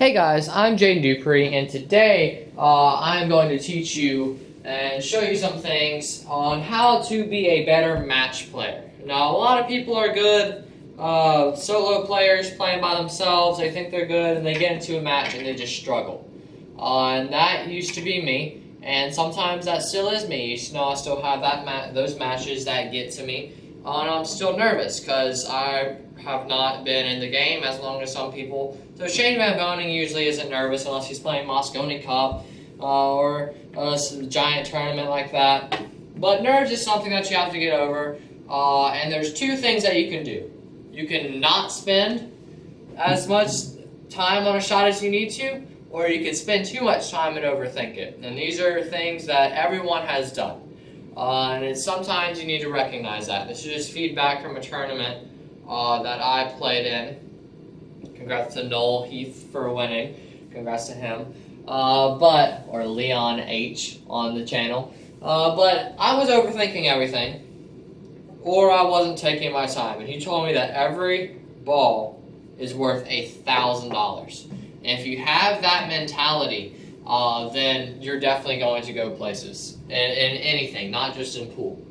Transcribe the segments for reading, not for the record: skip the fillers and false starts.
Hey guys, I'm Dupree, and today I'm going to teach you and show you some things on how to be a better match player. Now, a lot of people are good solo players playing by themselves. They think they're good, and they get into a match and they just struggle. And that used to be me, and sometimes that still is me. I still have those matches that get to me, and I'm still nervous because I have not been in the game as long as some people. So Shane Van Boning usually isn't nervous unless he's playing Moscone Cup or a giant tournament like that. But nerves is something that you have to get over, and there's two things that you can do. You can not spend as much time on a shot as you need to, or you can spend too much time and overthink it. And these are things that everyone has done. And sometimes you need to recognize that. This is just feedback from a tournament that I played in. Congrats to Noel Heath for winning. Congrats to him. Or Leon H on the channel. But I was overthinking everything, or I wasn't taking my time. And he told me that every ball is worth $1,000. And if you have that mentality, then you're definitely going to go places in anything, not just in pool.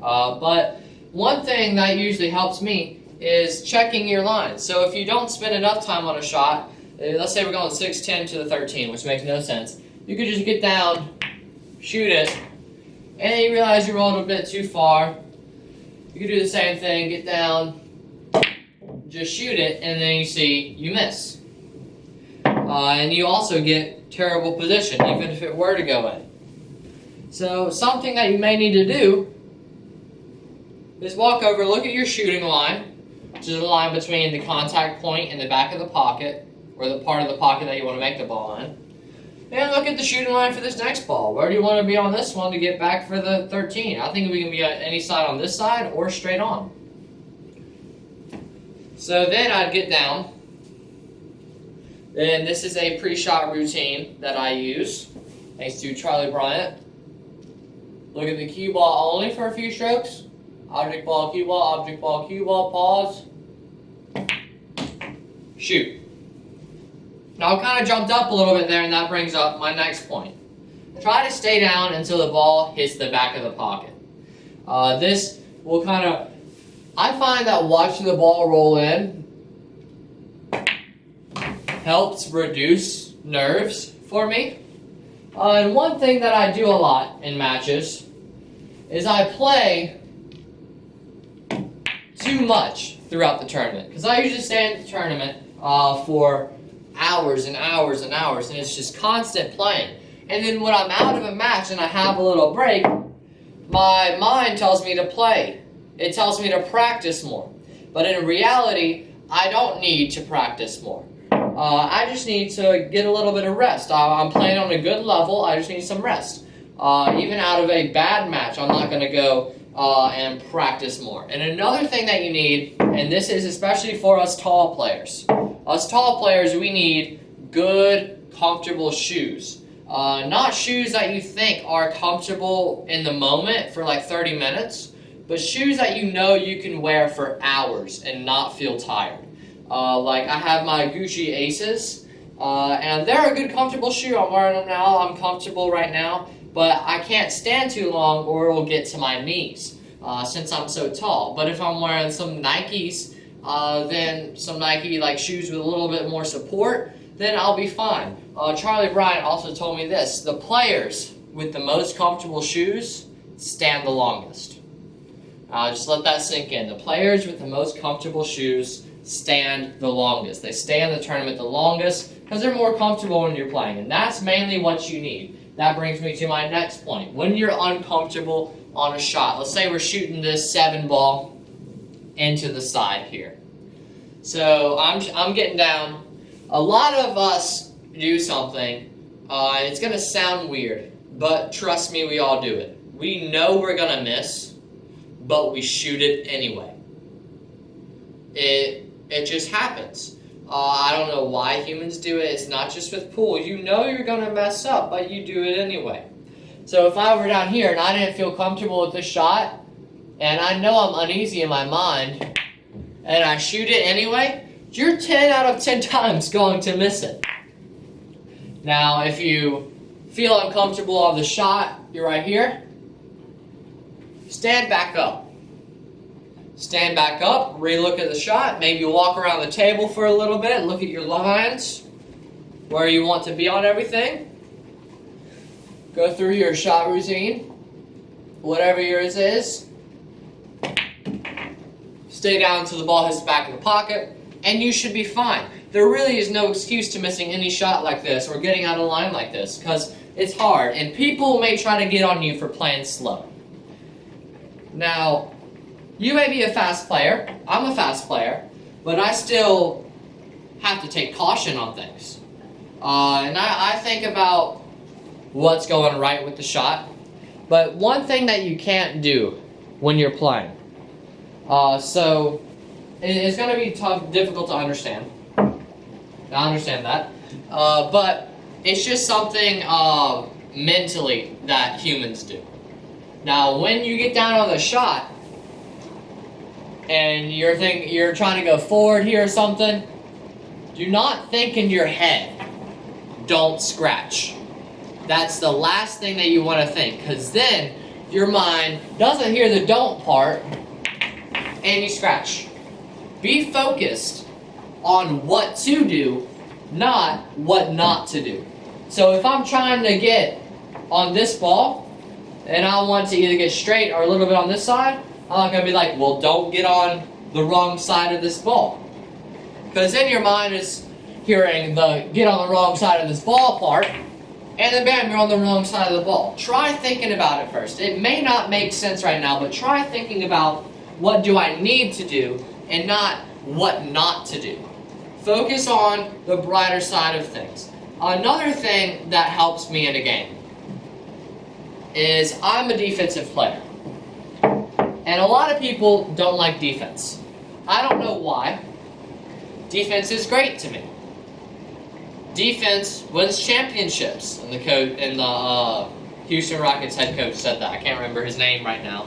But one thing that usually helps me is checking your lines. So if you don't spend enough time on a shot, let's say we're going 6-10 to the 13, which makes no sense, you could just get down, shoot it, and then you realize you rolled a bit too far. You could do the same thing, get down, just shoot it, and then you see you miss. And you also get terrible position, even if it were to go in. So something that you may need to do is walk over, look at your shooting line, which is the line between the contact point and the back of the pocket, or the part of the pocket that you want to make the ball in. And look at the shooting line for this next ball. Where do you want to be on this one to get back for the 13? I think we can be on any side on this side or straight on. So then I'd get down. And this is a pre-shot routine that I use, thanks to Charlie Bryant. Look at the cue ball only for a few strokes. Object ball, cue ball, object ball, cue ball, pause. Shoot. Now I kind of jumped up a little bit there, and that brings up my next point. Try to stay down until the ball hits the back of the pocket. This will I find that watching the ball roll in helps reduce nerves for me. And one thing that I do a lot in matches is I play too much throughout the tournament. Because I usually stay in the tournament for hours and hours and hours, and it's just constant playing. And then when I'm out of a match and I have a little break, my mind tells me to play. It tells me to practice more. But in reality, I don't need to practice more. I just need to get a little bit of rest. I'm playing on a good level. I just need some rest. Even out of a bad match, I'm not going to go and practice more. And another thing that you need, and this is especially for us tall players. Us tall players, we need good, comfortable shoes. Not shoes that you think are comfortable in the moment for like 30 minutes, but shoes that you know you can wear for hours and not feel tired. Like I have my Gucci Aces, and they're a good comfortable shoe. I'm wearing them now. I'm comfortable right now, but I can't stand too long or it will get to my knees since I'm so tall. But if I'm wearing some Nikes, then some Nike like shoes with a little bit more support, then I'll be fine. Charlie Bryant also told me this: the players with the most comfortable shoes stand the longest. Just let that sink in. The players with the most comfortable shoes stand the longest. They stay in the tournament the longest because they're more comfortable when you're playing, and that's mainly what you need. That brings me to my next point. When you're uncomfortable on a shot, let's say we're shooting this 7 ball into the side here. So I'm getting down. A lot of us do something, and it's going to sound weird, but trust me, we all do it. We know we're going to miss, but we shoot it anyway. It just happens. I don't know why humans do it. It's not just with pool. You know you're going to mess up, but you do it anyway. So if I were down here and I didn't feel comfortable with this shot, and I know I'm uneasy in my mind, and I shoot it anyway, you're 10 out of 10 times going to miss it. Now, if you feel uncomfortable on the shot, you're right here. Stand back up. Stand back up, re-look at the shot, maybe walk around the table for a little bit, look at your lines, where you want to be on everything. Go through your shot routine, whatever yours is. Stay down until the ball hits the back of the pocket, and you should be fine. There really is no excuse to missing any shot like this or getting out of line like this, because it's hard, and people may try to get on you for playing slow. Now, you may be a fast player, I'm a fast player, but I still have to take caution on things. And I think about what's going right with the shot. But one thing that you can't do when you're playing, so it's going to be tough, difficult to understand. I understand that. But it's just something mentally that humans do. Now, when you get down on the shot, and you're trying to go forward here or something, do not think in your head, don't scratch. That's the last thing that you want to think, because then your mind doesn't hear the don't part, and you scratch. Be focused on what to do, not what not to do. So if I'm trying to get on this ball, and I want to either get straight or a little bit on this side, I'm not going to be like, well, don't get on the wrong side of this ball. Because then your mind is hearing the get on the wrong side of this ball part, and then bam, you're on the wrong side of the ball. Try thinking about it first. It may not make sense right now, but try thinking about what do I need to do and not what not to do. Focus on the brighter side of things. Another thing that helps me in a game is I'm a defensive player. And a lot of people don't like defense. I don't know why. Defense is great to me. Defense wins championships. And the Houston Rockets head coach said that. I can't remember his name right now.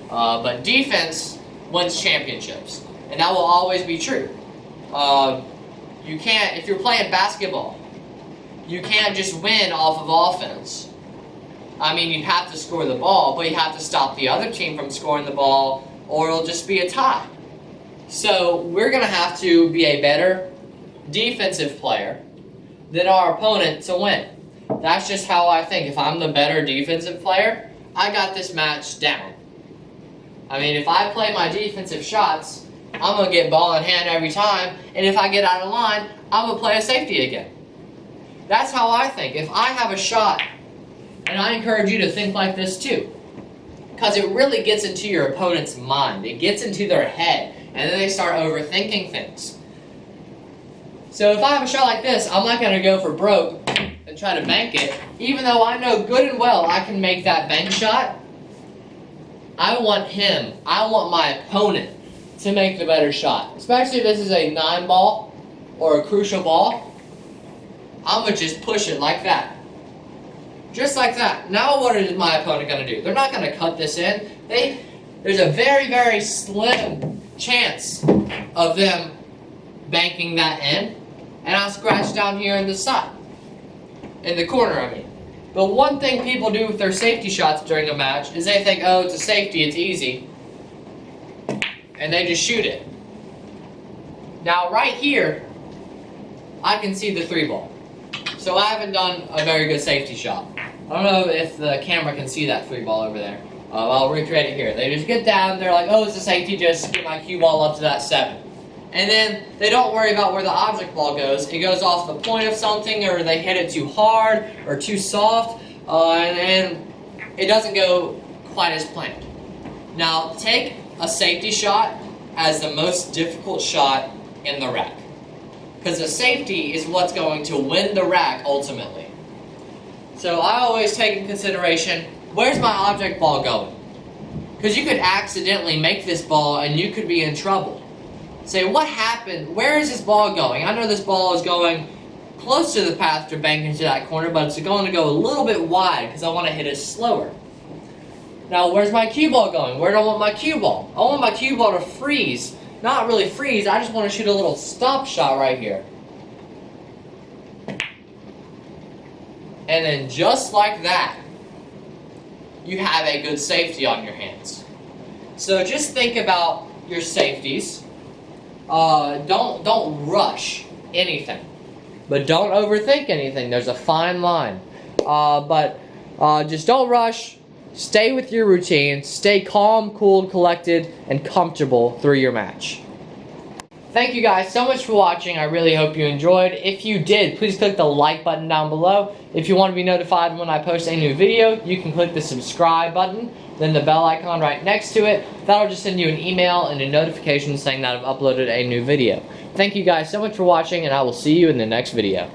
But defense wins championships. And that will always be true. You can't, if you're playing basketball, you can't just win off of offense. I mean, you have to score the ball, but you have to stop the other team from scoring the ball, or it'll just be a tie. So we're going to have to be a better defensive player than our opponent to win. That's just how I think. If I'm the better defensive player, I got this match down. I mean, if I play my defensive shots, I'm going to get ball in hand every time, and if I get out of line, I'm going to play a safety again. That's how I think. If I have a shot, and I encourage you to think like this too, because it really gets into your opponent's mind. It gets into their head, and then they start overthinking things. So if I have a shot like this, I'm not going to go for broke and try to bank it, even though I know good and well I can make that bank shot. I want my opponent to make the better shot. Especially if this is a 9 ball or a crucial ball. I'm going to just push it like that. Just like that. Now what is my opponent going to do? They're not going to cut this in. There's a very, very slim chance of them banking that in. And I'll scratch down here in the side. In the corner, I mean. But one thing people do with their safety shots during a match is they think, oh, it's a safety, it's easy. And they just shoot it. Now right here, I can see the 3 ball. So I haven't done a very good safety shot. I don't know if the camera can see that 3 ball over there. I'll recreate it here. They just get down, they're like, oh, it's a safety, just get my cue ball up to that 7. And then they don't worry about where the object ball goes. It goes off the point of something, or they hit it too hard or too soft, and it doesn't go quite as planned. Now, take a safety shot as the most difficult shot in the rack. Because the safety is what's going to win the rack ultimately. So I always take in consideration, where's my object ball going? Because you could accidentally make this ball and you could be in trouble. Say, what happened? Where is this ball going? I know this ball is going close to the path to bank into that corner, but it's going to go a little bit wide because I want to hit it slower. Now, where's my cue ball going? Where do I want my cue ball? I want my cue ball to freeze not really freeze, I just want to shoot a little stop shot right here. And then just like that, you have a good safety on your hands. So just think about your safeties. Don't rush anything, but don't overthink anything. There's a fine line. Just don't rush. Stay with your routine. Stay calm, cool, collected, and comfortable through your match. Thank you guys so much for watching. I really hope you enjoyed. If you did, please click the like button down below. If you want to be notified when I post a new video, you can click the subscribe button, then the bell icon right next to it. That'll just send you an email and a notification saying that I've uploaded a new video. Thank you guys so much for watching, and I will see you in the next video.